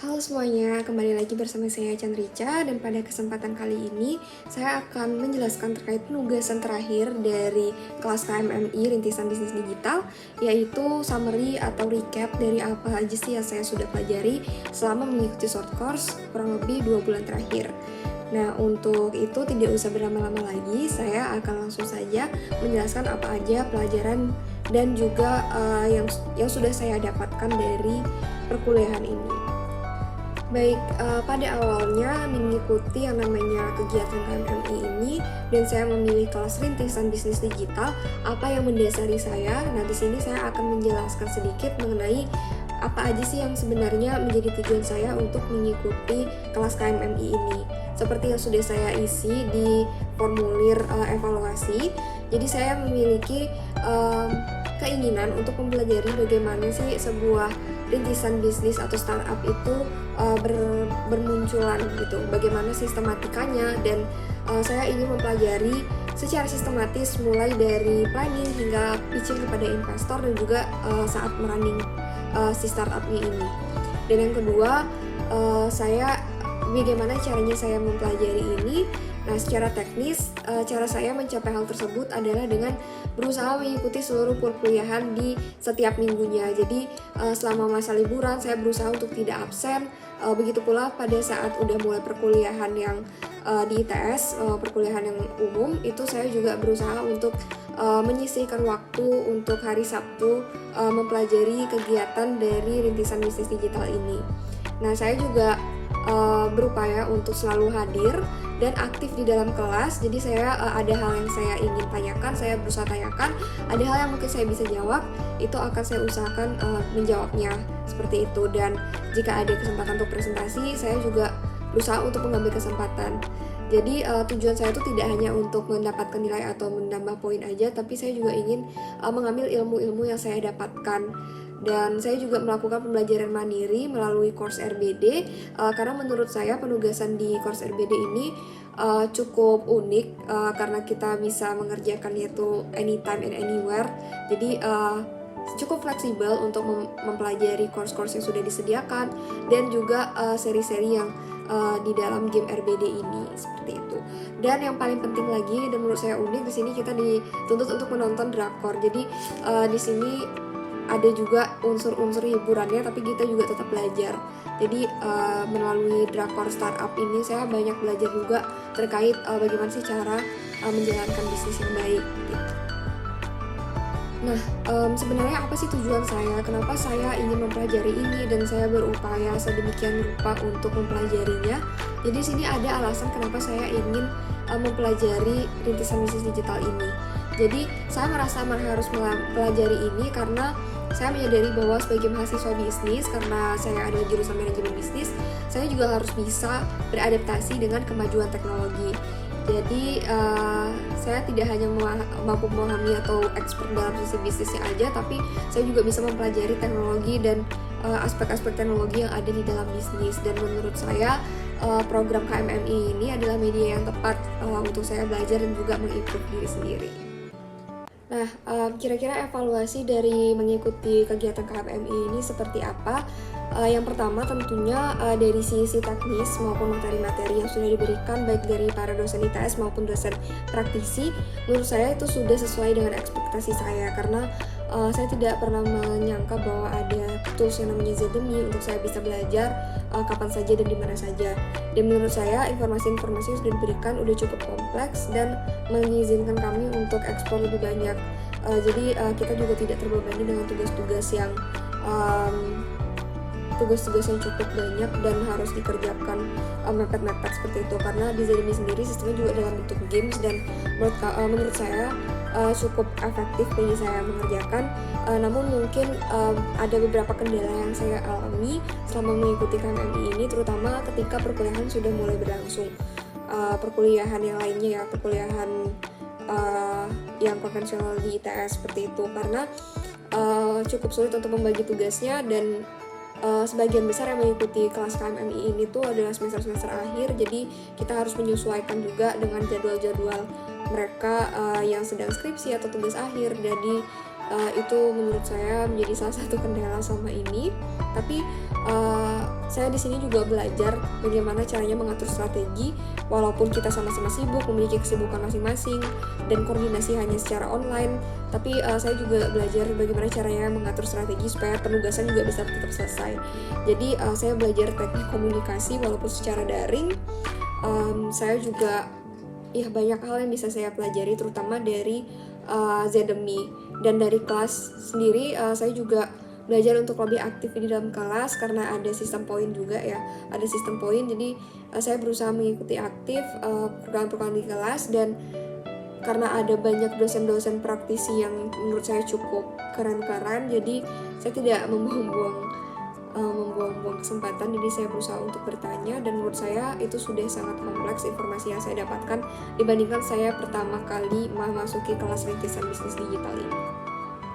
Halo semuanya, kembali lagi bersama saya Chandrica dan pada kesempatan kali ini saya akan menjelaskan terkait penugasan terakhir dari kelas KMMI Rintisan Bisnis Digital, yaitu summary atau recap dari apa aja sih yang saya sudah pelajari selama mengikuti short course kurang lebih 2 bulan terakhir. Nah, untuk itu tidak usah berlama-lama lagi, saya akan langsung saja menjelaskan apa aja pelajaran dan juga yang sudah saya dapatkan dari perkuliahan ini. Baik, pada awalnya mengikuti yang namanya kegiatan KMMI ini dan saya memilih kelas rintisan bisnis digital, apa yang mendasari saya. Nah, di sini saya akan menjelaskan sedikit mengenai apa aja sih yang sebenarnya menjadi tujuan saya untuk mengikuti kelas KMMI ini. Seperti yang sudah saya isi di formulir evaluasi, jadi saya memiliki keinginan untuk mempelajari bagaimana sih sebuah rintisan bisnis atau startup itu bermunculan gitu, bagaimana sistematikanya, dan saya ingin mempelajari secara sistematis mulai dari planning hingga pitching kepada investor dan juga saat merunning si startupnya ini. Dan yang kedua, bagaimana caranya saya mempelajari ini. Nah, secara teknis, cara saya mencapai hal tersebut adalah dengan berusaha mengikuti seluruh perkuliahan di setiap minggunya. Jadi, selama masa liburan, saya berusaha untuk tidak absen. Begitu pula pada saat udah mulai perkuliahan yang di ITS, perkuliahan yang umum, itu saya juga berusaha untuk menyisihkan waktu untuk hari Sabtu mempelajari kegiatan dari rintisan bisnis digital ini. Nah, saya juga berupaya untuk selalu hadir dan aktif di dalam kelas. Jadi saya ada hal yang saya ingin tanyakan, saya berusaha tanyakan. Ada hal yang mungkin saya bisa jawab, itu akan saya usahakan menjawabnya seperti itu. Dan jika ada kesempatan untuk presentasi, saya juga berusaha untuk mengambil kesempatan. Jadi tujuan saya itu tidak hanya untuk mendapatkan nilai atau menambah poin aja, tapi saya juga ingin mengambil ilmu-ilmu yang saya dapatkan. Dan saya juga melakukan pembelajaran mandiri melalui course RBD karena menurut saya penugasan di course RBD ini cukup unik karena kita bisa mengerjakan yaitu anytime and anywhere. Jadi cukup fleksibel untuk mempelajari course-course yang sudah disediakan dan juga seri-seri yang di dalam game RBD ini seperti itu. Dan yang paling penting lagi dan menurut saya unik, di sini kita dituntut untuk menonton drakor. Jadi di sini ada juga unsur-unsur hiburannya, tapi kita juga tetap belajar. Jadi melalui drakor startup ini saya banyak belajar juga terkait bagaimana sih cara menjalankan bisnis yang baik gitu. Nah, sebenarnya apa sih tujuan saya? Kenapa saya ingin mempelajari ini dan saya berupaya sedemikian rupa untuk mempelajarinya? Jadi di sini ada alasan kenapa saya ingin mempelajari rintisan bisnis digital ini. Jadi saya merasa harus mempelajari ini karena saya menyadari bahwa sebagai mahasiswa bisnis, karena saya adalah jurusan manajemen bisnis, saya juga harus bisa beradaptasi dengan kemajuan teknologi. Jadi saya tidak hanya mampu memahami atau expert dalam sisi bisnisnya aja, tapi saya juga bisa mempelajari teknologi dan aspek-aspek teknologi yang ada di dalam bisnis. Dan menurut saya program KMMI ini adalah media yang tepat untuk saya belajar dan juga mengimprove diri sendiri. Nah, kira-kira evaluasi dari mengikuti kegiatan KMMI ini seperti apa? Yang pertama tentunya dari sisi teknis maupun materi-materi yang sudah diberikan baik dari para dosen ITS maupun dosen praktisi, menurut saya itu sudah sesuai dengan ekspektasi saya karena saya tidak pernah menyangka bahwa ada tools yang namanya Zedemi untuk saya bisa belajar kapan saja dan di mana saja. Dan menurut saya informasi-informasi yang sudah diberikan udah cukup kompleks dan mengizinkan kami untuk eksplor lebih banyak. Jadi kita juga tidak terbebani dengan tugas-tugas yang cukup banyak dan harus dikerjakan mepet-mepet seperti itu, karena di Zedemi sendiri sistemnya juga dalam bentuk games dan menurut saya cukup efektif bagi saya mengerjakan. Namun mungkin ada beberapa kendala yang saya alami selama mengikuti KMMI ini, terutama ketika perkuliahan sudah mulai berlangsung. Perkuliahan yang lainnya ya, perkuliahan yang konvensional di ITS seperti itu, karena cukup sulit untuk membagi tugasnya dan sebagian besar yang mengikuti kelas KMMI ini tuh adalah semester-semester akhir, jadi kita harus menyesuaikan juga dengan jadwal-jadwal mereka yang sedang skripsi atau tugas akhir. Jadi Itu menurut saya menjadi salah satu kendala selama ini. Tapi saya di sini juga belajar bagaimana caranya mengatur strategi walaupun kita sama-sama sibuk, memiliki kesibukan masing-masing dan koordinasi hanya secara online. Tapi saya juga belajar bagaimana caranya mengatur strategi supaya penugasan juga bisa tetap selesai. Jadi saya belajar teknik komunikasi walaupun secara daring. Saya juga banyak hal yang bisa saya pelajari, terutama dari Zedemi. Dan dari kelas sendiri saya juga belajar untuk lebih aktif di dalam kelas karena ada sistem poin juga ya, ada sistem poin. Jadi saya berusaha mengikuti aktif program-program di kelas, dan karena ada banyak dosen-dosen praktisi yang menurut saya cukup keren-keren, jadi saya tidak membuang-buang kesempatan. Jadi saya berusaha untuk bertanya, dan menurut saya itu sudah sangat kompleks informasi yang saya dapatkan dibandingkan saya pertama kali memasuki kelas rintisan bisnis digital ini.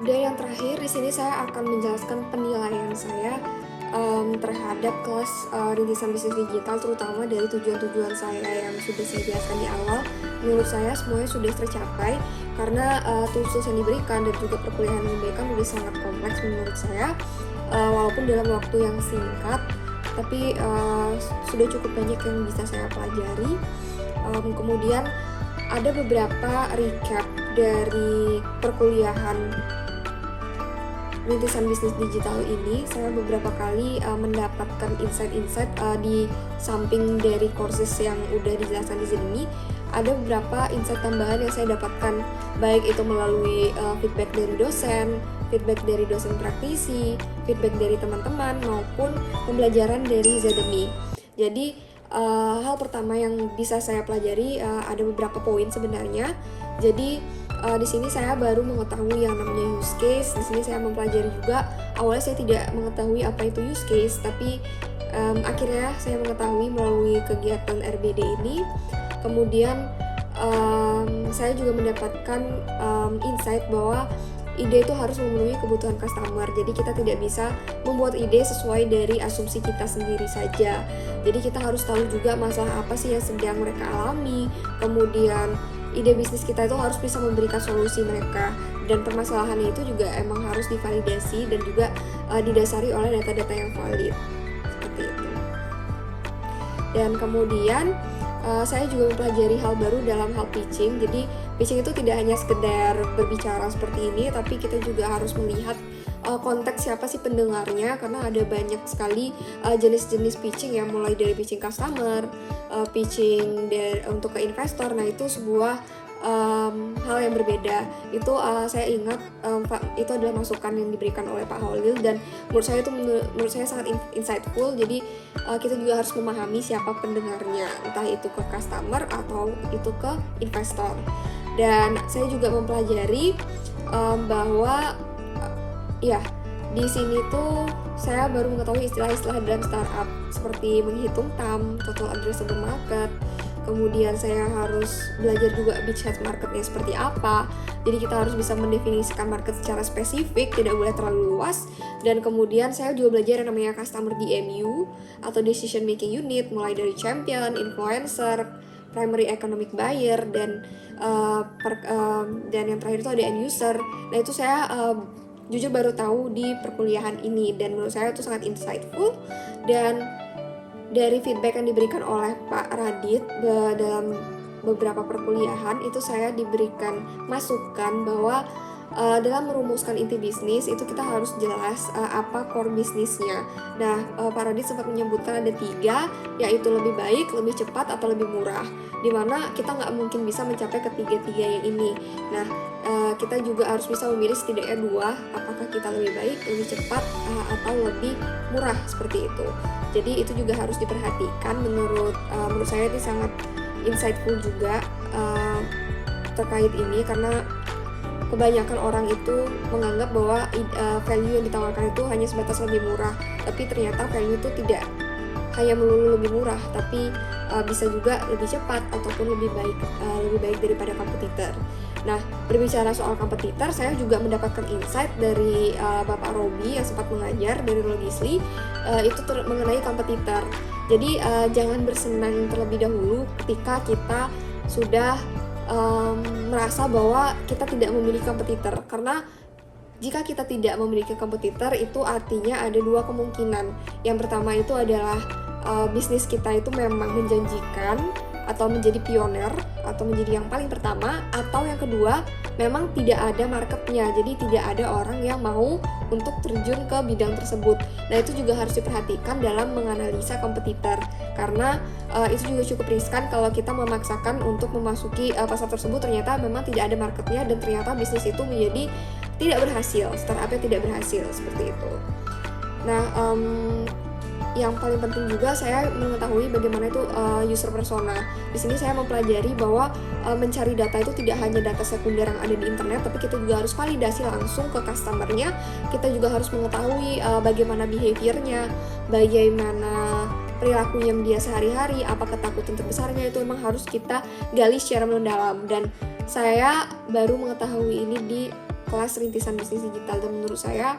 Dan yang terakhir, di sini saya akan menjelaskan penilaian saya terhadap kelas rintisan bisnis digital, terutama dari tujuan-tujuan saya yang sudah saya jelaskan di awal. Menurut saya semuanya sudah tercapai karena tools yang diberikan dan juga perkuliahan yang diberikan sudah sangat kompleks menurut saya. Walaupun dalam waktu yang singkat, tapi sudah cukup banyak yang bisa saya pelajari. Kemudian ada beberapa recap dari perkuliahan rintisan bisnis digital ini. Saya beberapa kali mendapatkan insight-insight di samping dari courses yang udah dijelaskan di sini. Ada beberapa insight tambahan yang saya dapatkan, baik itu melalui feedback dari dosen, feedback dari dosen praktisi, feedback dari teman-teman, maupun pembelajaran dari Zedemi. Jadi hal pertama yang bisa saya pelajari ada beberapa poin sebenarnya. Jadi di sini saya baru mengetahui yang namanya use case. Di sini saya mempelajari juga. Awalnya saya tidak mengetahui apa itu use case, tapi akhirnya saya mengetahui melalui kegiatan RBD ini. Kemudian saya juga mendapatkan insight bahwa ide itu harus memenuhi kebutuhan customer. Jadi kita tidak bisa membuat ide sesuai dari asumsi kita sendiri saja. Jadi kita harus tahu juga masalah apa sih yang sedang mereka alami. Kemudian ide bisnis kita itu harus bisa memberikan solusi mereka, dan permasalahannya itu juga emang harus divalidasi dan juga didasari oleh data-data yang valid, seperti itu. Dan kemudian saya juga mempelajari hal baru dalam hal pitching. Jadi pitching itu tidak hanya sekedar berbicara seperti ini, tapi kita juga harus melihat konteks siapa sih pendengarnya, karena ada banyak sekali jenis-jenis pitching ya, mulai dari pitching customer, pitching untuk ke investor. Nah itu sebuah hal yang berbeda. Itu saya ingat itu adalah masukan yang diberikan oleh Pak Holil, dan menurut saya sangat insightful. Jadi kita juga harus memahami siapa pendengarnya, entah itu ke customer atau itu ke investor. Dan saya juga mempelajari bahwa di sini tuh saya baru mengetahui istilah-istilah dalam startup seperti menghitung TAM, total addressable market. Kemudian saya harus belajar juga beachhead marketnya seperti apa. Jadi kita harus bisa mendefinisikan market secara spesifik, tidak boleh terlalu luas. Dan kemudian saya juga belajar yang namanya customer DMU atau decision making unit, mulai dari champion, influencer, primary economic buyer, dan yang terakhir itu ada end user. Nah itu saya jujur baru tahu di perkuliahan ini, dan menurut saya itu sangat insightful. Dan dari feedback yang diberikan oleh Pak Radit dalam beberapa perkuliahan itu, saya diberikan masukan bahwa dalam merumuskan inti bisnis itu kita harus jelas apa core bisnisnya. Nah, Pak Radit sempat menyebutkan ada 3, yaitu lebih baik, lebih cepat, atau lebih murah, dimana kita nggak mungkin bisa mencapai ketiga-tiga yang ini. Nah, kita juga harus bisa memilih setidaknya 2, apakah kita lebih baik, lebih cepat, atau lebih murah, seperti itu. Jadi itu juga harus diperhatikan. Menurut saya itu sangat insightful juga terkait ini, karena kebanyakan orang itu menganggap bahwa value yang ditawarkan itu hanya sebatas lebih murah, tapi ternyata value itu tidak hanya melulu lebih murah, tapi bisa juga lebih cepat ataupun lebih baik daripada kompetitor. Nah, berbicara soal kompetitor, saya juga mendapatkan insight dari Bapak Robi yang sempat mengajar dari Logisly, itu mengenai kompetitor. Jadi jangan bersenang terlebih dahulu ketika kita sudah merasa bahwa kita tidak memiliki kompetitor, karena jika kita tidak memiliki kompetitor, itu artinya ada dua kemungkinan. Yang pertama itu adalah bisnis kita itu memang menjanjikan atau menjadi pioner atau menjadi yang paling pertama, atau yang kedua memang tidak ada marketnya, jadi tidak ada orang yang mau untuk terjun ke bidang tersebut. Nah, itu juga harus diperhatikan dalam menganalisa kompetitor, karena itu juga cukup riskan kalau kita memaksakan untuk memasuki pasar tersebut ternyata memang tidak ada marketnya dan ternyata bisnis itu menjadi tidak berhasil, startupnya tidak berhasil, seperti itu. Nah, yang paling penting juga saya mengetahui bagaimana itu user persona. Di sini saya mempelajari bahwa mencari data itu tidak hanya data sekunder yang ada di internet, tapi kita juga harus validasi langsung ke customer-nya. Kita juga harus mengetahui bagaimana behavior-nya, bagaimana perilakunya dia sehari-hari, apa ketakutan terbesarnya, itu memang harus kita gali secara mendalam. Dan saya baru mengetahui ini di kelas rintisan bisnis digital, dan menurut saya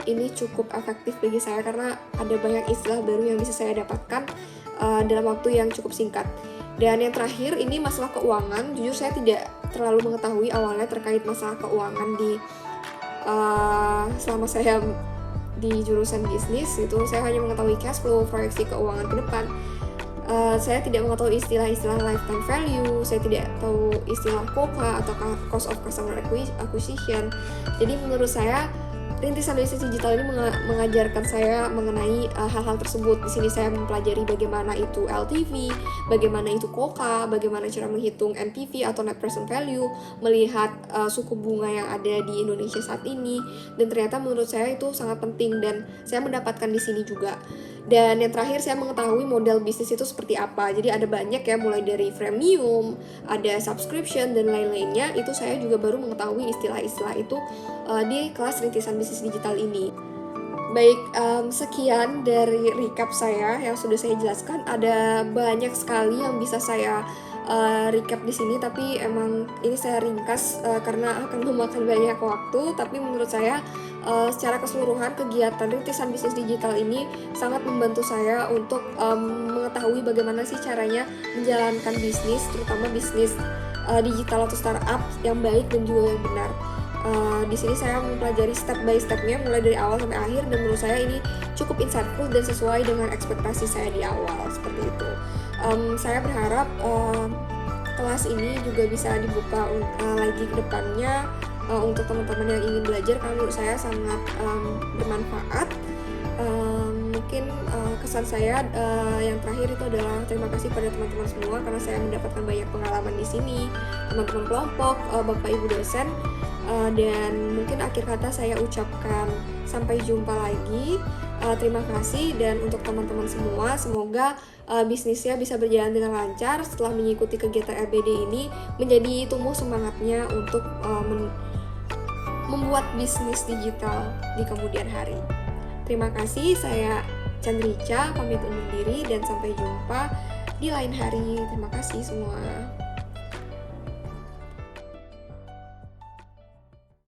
ini cukup efektif bagi saya karena ada banyak istilah baru yang bisa saya dapatkan dalam waktu yang cukup singkat. Dan yang terakhir, ini masalah keuangan. Jujur saya tidak terlalu mengetahui awalnya terkait masalah keuangan di selama saya di jurusan bisnis itu. Saya hanya mengetahui cash flow, proyeksi keuangan ke depan. Saya tidak mengetahui istilah-istilah lifetime value, saya tidak tahu istilah COCA atau cost of customer acquisition. Jadi menurut saya rintisan bisnis digital ini mengajarkan saya mengenai hal-hal tersebut. Di sini saya mempelajari bagaimana itu LTV, bagaimana itu COCA, bagaimana cara menghitung NPV atau net present value, melihat suku bunga yang ada di Indonesia saat ini, dan ternyata menurut saya itu sangat penting dan saya mendapatkan di sini juga. Dan yang terakhir, saya mengetahui model bisnis itu seperti apa. Jadi ada banyak ya, mulai dari freemium, ada subscription, dan lain-lainnya. Itu saya juga baru mengetahui istilah-istilah itu di kelas rintisan bisnis digital ini. Baik, sekian dari recap saya yang sudah saya jelaskan. Ada banyak sekali yang bisa saya recap di sini, tapi emang ini saya ringkas karena akan memakan banyak waktu. Tapi menurut saya secara keseluruhan kegiatan rintisan bisnis digital ini sangat membantu saya untuk mengetahui bagaimana sih caranya menjalankan bisnis, terutama bisnis digital atau startup yang baik dan juga yang benar. Di sini saya mempelajari step by stepnya mulai dari awal sampai akhir, dan menurut saya ini cukup insightful dan sesuai dengan ekspektasi saya di awal, seperti itu. Saya berharap kelas ini juga bisa dibuka lagi ke depannya untuk teman-teman yang ingin belajar, karena menurut saya sangat bermanfaat. Mungkin kesan saya yang terakhir itu adalah terima kasih pada teman-teman semua karena saya mendapatkan banyak pengalaman di sini, teman-teman kelompok, Bapak Ibu dosen, dan mungkin akhir kata saya ucapkan sampai jumpa lagi. Terima kasih, dan untuk teman-teman semua semoga bisnisnya bisa berjalan dengan lancar setelah mengikuti kegiatan LBD ini, menjadi tumbuh semangatnya untuk membuat bisnis digital di kemudian hari. Terima kasih, saya Chandrica pamit undur diri dan sampai jumpa di lain hari. Terima kasih semua.